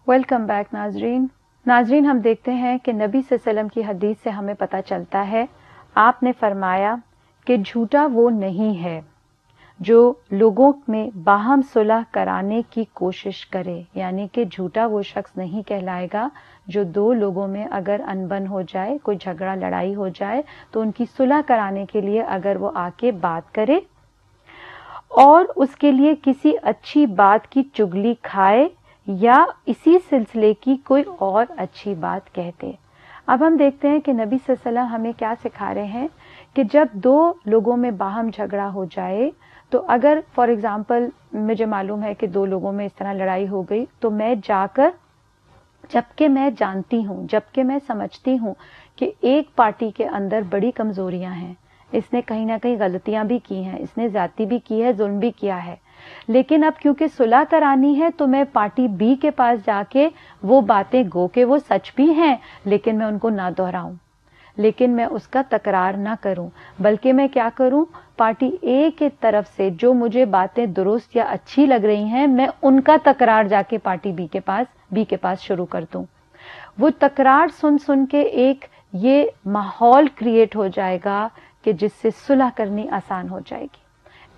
Welcome back नाजरीन हम देखते हैं कि नबी सल्लल्लाहु अलैहि वसल्लम की हदीस से हमें पता चलता है, आपने फरमाया कि झूठा वो नहीं है जो लोगों में बाहम सुलह कराने की कोशिश करे, यानी कि झूठा वो शख्स नहीं कहलाएगा जो दो लोगों में अगर अनबन हो जाए, कोई झगड़ा लड़ाई हो जाए तो उनकी सुलह कराने के लिए अगर वो आके बात करे और उसके लिए किसी अच्छी बात की चुगली खाए या इसी सिलसिले की कोई और अच्छी बात कहते। अब हम देखते हैं कि नबी सल्लल्लाहु अलैहि वसल्लम हमें क्या सिखा रहे हैं कि जब दो लोगों में बाहम झगड़ा हो जाए तो अगर फॉर एग्जांपल मुझे मालूम है कि दो लोगों में इस तरह लड़ाई हो गई, तो मैं जाकर, जबकि मैं जानती हूं, जबकि मैं समझती हूं कि एक पार्टी के अंदर बड़ी कमजोरियां हैं, इसने कहीं ना कहीं गलतियां भी की हैं, इसने ज्यादती भी की है, जुल्म भी किया है, लेकिन अब क्योंकि सुलह करानी है तो मैं पार्टी बी के पास जाके वो बातें गो के वो सच भी हैं लेकिन मैं उनको ना दोहराऊं, लेकिन मैं उसका तकरार ना करूं, बल्कि मैं क्या करूं, पार्टी ए के तरफ से जो मुझे बातें दुरुस्त या अच्छी लग रही हैं मैं उनका तकरार जाके पार्टी बी के पास शुरू कर दूं। वो तकरार सुन सुन के एक ये माहौल क्रिएट हो जाएगा कि जिससे सुलह करनी आसान हो जाएगी।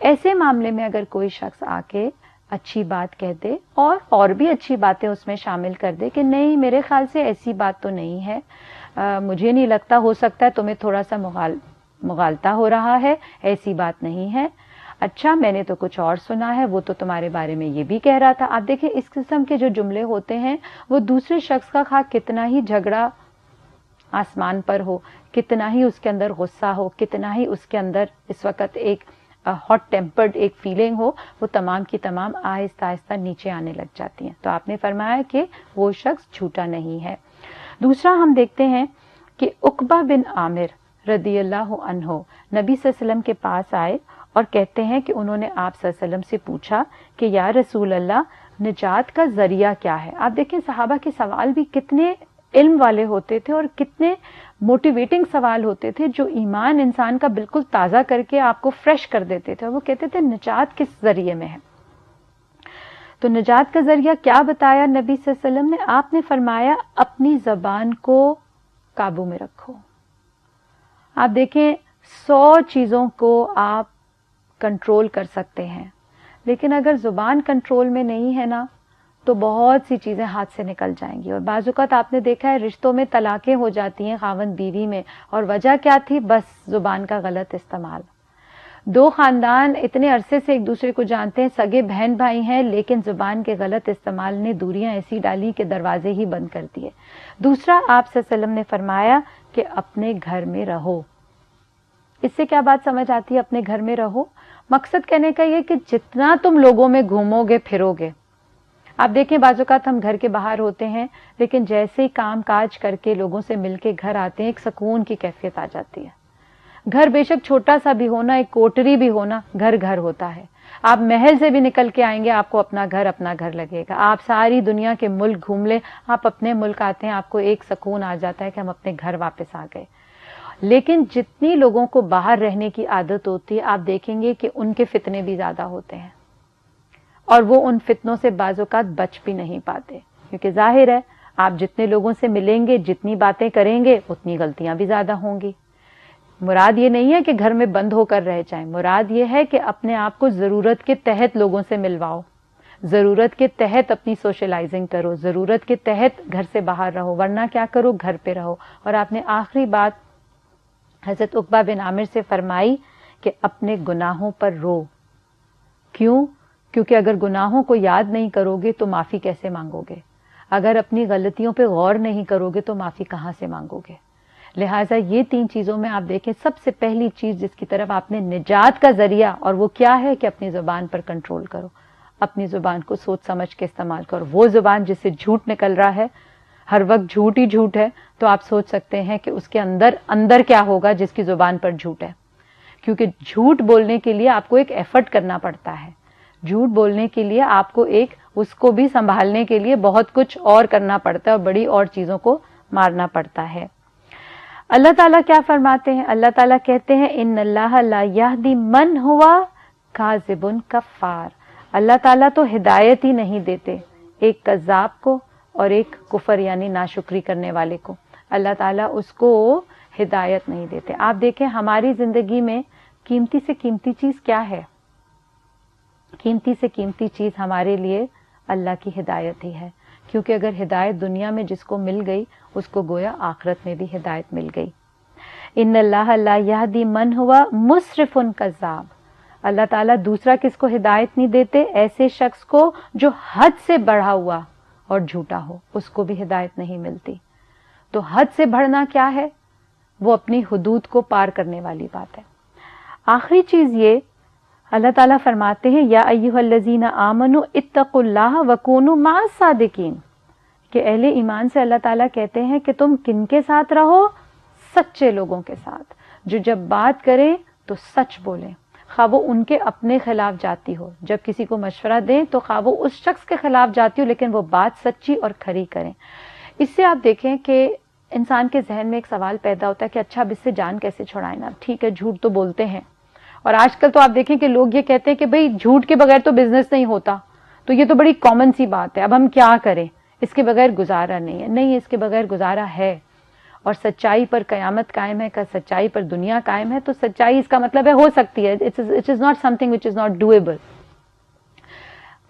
ऐसे मामले में अगर कोई शख्स आके अच्छी बात कह दे और भी अच्छी बातें उसमें शामिल कर दे कि नहीं मेरे ख्याल से ऐसी बात तो नहीं है, मुझे नहीं लगता, हो सकता है तुम्हें थोड़ा सा मुगालता हो रहा है, ऐसी बात नहीं है, अच्छा मैंने तो कुछ और सुना है, वो तो तुम्हारे बारे में ये भी कह रहा था। आप देखिए इस किस्म के जो जुमले होते हैं वो दूसरे शख्स का खा कितना ही झगड़ा आसमान पर हो, कितना ही उसके अंदर गुस्सा हो, कितना ही उसके अंदर इस वक्त एक हॉट टेम्पर्ड एक फीलिंग हो, वो तमाम की तमाम आहिस्ता आहिस्ता नीचे आने लग जाती हैं। तो आपने फरमाया कि वो शख्स झूठा नहीं है। दूसरा हम देखते हैं कि उकबा बिन आमिर रदियल्लाहु अन्हु नबी सल्लल्लाहु अलैहि वसल्लम के पास आए और कहते हैं कि उन्होंने आप सल्लल्लाहु अलैहि वसल्लम से पूछा कि या रसूल अल्लाह, निजात का जरिया क्या है। आप देखें सहाबा के सवाल भी कितने इल्म वाले होते थे और कितने मोटिवेटिंग सवाल होते थे जो ईमान इंसान का बिल्कुल ताज़ा करके आपको फ्रेश कर देते थे। और वो कहते थे निजात किस जरिए में है। तो निजात का जरिया क्या बताया नबी सल्लल्लाहु अलैहि वसल्लम ने? आपने फरमाया अपनी जबान को काबू में रखो। आप देखें 100 चीजों को आप कंट्रोल कर सकते हैं, लेकिन अगर जुबान कंट्रोल में नहीं है ना तो बहुत सी चीजें हाथ से निकल जाएंगी। और बाजुकात आपने देखा है रिश्तों में तलाकें हो जाती हैं खावंद बीवी में, और वजह क्या थी? बस जुबान का गलत इस्तेमाल। दो खानदान इतने अरसे से एक दूसरे को जानते हैं, सगे बहन भाई हैं, लेकिन जुबान के गलत इस्तेमाल ने दूरियां ऐसी डाली कि दरवाजे ही बंद कर दिए। दूसरा आप सल्लल्लाहु अलैहि वसल्लम ने फरमाया कि अपने घर में रहो। इससे क्या बात समझ आती है? अपने घर में रहो, मकसद कहने का यह कि जितना तुम लोगों में घूमोगे फिरोगे। आप देखें बाजुकात हम घर के बाहर होते हैं, लेकिन जैसे ही काम काज करके लोगों से मिलके घर आते हैं एक सुकून की कैफियत आ जाती है। घर बेशक छोटा सा भी होना, एक कोठरी भी होना, घर घर होता है। आप महल से भी निकल के आएंगे आपको अपना घर लगेगा। आप सारी दुनिया के मुल्क घूम ले, आप अपने मुल्क आते हैं आपको एक सुकून आ जाता है कि हम अपने घर वापस आ गए। लेकिन जितनी लोगों को बाहर रहने की आदत होती है आप देखेंगे कि उनके फितने भी ज्यादा होते हैं और वो उन फितनों से बाज़ौक़ात बच भी नहीं पाते, क्योंकि जाहिर है आप जितने लोगों से मिलेंगे, जितनी बातें करेंगे, उतनी गलतियां भी ज्यादा होंगी। मुराद ये नहीं है कि घर में बंद होकर रह जाएं, मुराद ये है कि अपने आप को जरूरत के तहत लोगों से मिलवाओ, जरूरत के तहत अपनी सोशलाइजिंग करो, जरूरत के तहत घर से बाहर रहो, वरना क्या करो, घर पे रहो। और आपने आखिरी बात हजरत उकबा बिन आमिर से फरमाई कि अपने गुनाहों पर रो। क्यों? क्योंकि अगर गुनाहों को याद नहीं करोगे तो माफी कैसे मांगोगे? अगर अपनी गलतियों पे गौर नहीं करोगे तो माफी कहां से मांगोगे? लिहाजा ये 3 चीजों में आप देखें, सबसे पहली चीज जिसकी तरफ आपने निजात का जरिया, और वो क्या है कि अपनी जुबान पर कंट्रोल करो, अपनी जुबान को सोच समझ के इस्तेमाल करो। वो जुबान जिससे झूठ निकल रहा है, हर वक्त झूठ ही झूठ है, तो आप सोच सकते हैं कि उसके अंदर क्या होगा जिसकी जुबान पर झूठ है। क्योंकि झूठ बोलने के लिए आपको एक एफर्ट करना पड़ता है, झूठ बोलने के लिए आपको एक उसको भी संभालने के लिए बहुत कुछ और करना पड़ता है और बड़ी और चीजों को मारना पड़ता है। अल्लाह ताला क्या फरमाते हैं? अल्लाह ताला कहते हैं इन्नल्लाह ला यहदी मन हुआ काज़िबुन कफ़ार। अल्लाह ताला तो हिदायत ही नहीं देते एक कज़्ज़ाब को اور ایک کفر یعنی ناشکری کرنے والے کو اللہ تعالیٰ اس کو ہدایت نہیں دیتے. آپ دیکھیں ہماری زندگی میں قیمتی سے قیمتی چیز کیا ہے؟ قیمتی سے قیمتی چیز ہمارے لیے اللہ کی ہدایت ہی ہے, کیونکہ اگر ہدایت دنیا میں جس کو مل گئی اس کو گویا آخرت میں بھی ہدایت مل گئی. ان اللہ لا یہدی من ہوا مسرف کذاب. اللہ تعالیٰ دوسرا کس کو ہدایت نہیں دیتے؟ ایسے شخص کو جو حد سے بڑھا ہوا اور جھوٹا ہو, اس کو بھی ہدایت نہیں ملتی. تو حد سے بڑھنا کیا ہے؟ وہ اپنی حدود کو پار کرنے والی بات ہے. آخری چیز یہ اللہ تعالیٰ فرماتے ہیں یا ایھا الذین آمنوا اتقوا اللہ وکونوا مع الصادقین, کہ اہل ایمان سے اللہ تعالیٰ کہتے ہیں کہ تم کن کے ساتھ رہو؟ سچے لوگوں کے ساتھ, جو جب بات کریں تو سچ بولیں, خواہ وہ ان کے اپنے خلاف جاتی ہو. جب کسی کو مشورہ دیں تو خواہ وہ اس شخص کے خلاف جاتی ہو لیکن وہ بات سچی اور کھری کریں. اس سے آپ دیکھیں کہ انسان کے ذہن میں ایک سوال پیدا ہوتا ہے کہ اچھا اب اس سے جان کیسے چھڑائیں نا. ٹھیک ہے جھوٹ تو بولتے ہیں, اور آج کل تو آپ دیکھیں کہ لوگ یہ کہتے ہیں کہ بھئی جھوٹ کے بغیر تو بزنس نہیں ہوتا, تو یہ تو بڑی کامن سی بات ہے, اب ہم کیا کریں, اس کے بغیر گزارا نہیں ہے. نہیں, اس کے بغیر گزارا ہے, اور سچائی پر قیامت قائم ہے, سچائی پر دنیا قائم ہے. تو سچائی اس کا مطلب ہے ہو سکتی ہے, it is not some thing which is not doable.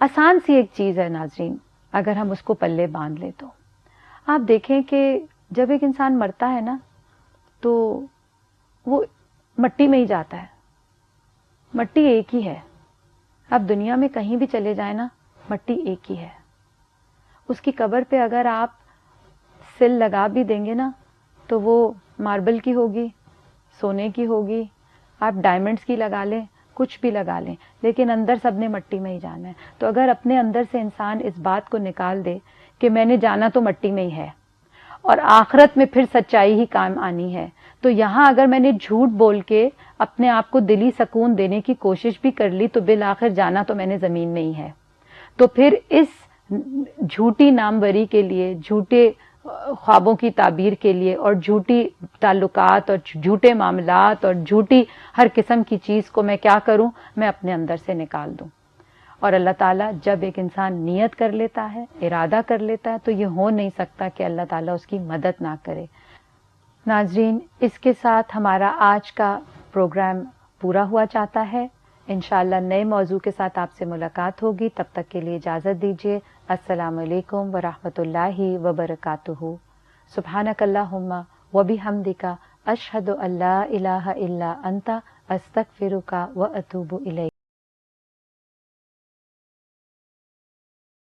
آسان سی ایک چیز ہے ناظرین, اگر ہم اس کو پلے باندھ لیں تو آپ دیکھیں کہ جب ایک انسان مرتا ہے نا تو وہ مٹی میں ہی جاتا ہے. مٹی ایک ہی ہے, آپ دنیا میں کہیں بھی چلے جائیں نا مٹی ایک ہی ہے. اس کی قبر پہ اگر آپ سل لگا بھی دیں گے نا تو وہ ماربل کی ہوگی, سونے کی ہوگی, آپ ڈائمنڈز کی لگا لیں, کچھ بھی لگا لیں, لیکن اندر سب نے مٹی میں ہی جانا ہے. تو اگر اپنے اندر سے انسان اس بات کو نکال دے کہ میں نے جانا تو مٹی میں ہی ہے اور آخرت میں پھر سچائی ہی کام آنی ہے, تو یہاں اگر میں نے جھوٹ بول کے اپنے آپ کو دلی سکون دینے کی کوشش بھی کر لی تو بالآخر جانا تو میں نے زمین میں ہی ہے. تو پھر اس جھوٹی ناموری کے لیے, جھوٹے خوابوں کی تعبیر کے لیے, اور جھوٹی تعلقات اور جھوٹے معاملات اور جھوٹی ہر قسم کی چیز کو میں کیا کروں, میں اپنے اندر سے نکال دوں. اور اللہ تعالیٰ جب ایک انسان نیت کر لیتا ہے, ارادہ کر لیتا ہے, تو یہ ہو نہیں سکتا کہ اللہ تعالیٰ اس کی مدد نہ کرے. ناظرین, اس کے ساتھ ہمارا آج کا پروگرام پورا ہوا چاہتا ہے. انشاءاللہ نئے موضوع کے ساتھ آپ سے ملاقات ہوگی. تب تک کے لیے اجازت دیجیے. السلام علیکم ورحمۃ اللہ وبرکاتہ. سبحانک اللہم وبحمدک اشہد ان لا الہ الا انت استغفرک واتوب الیک.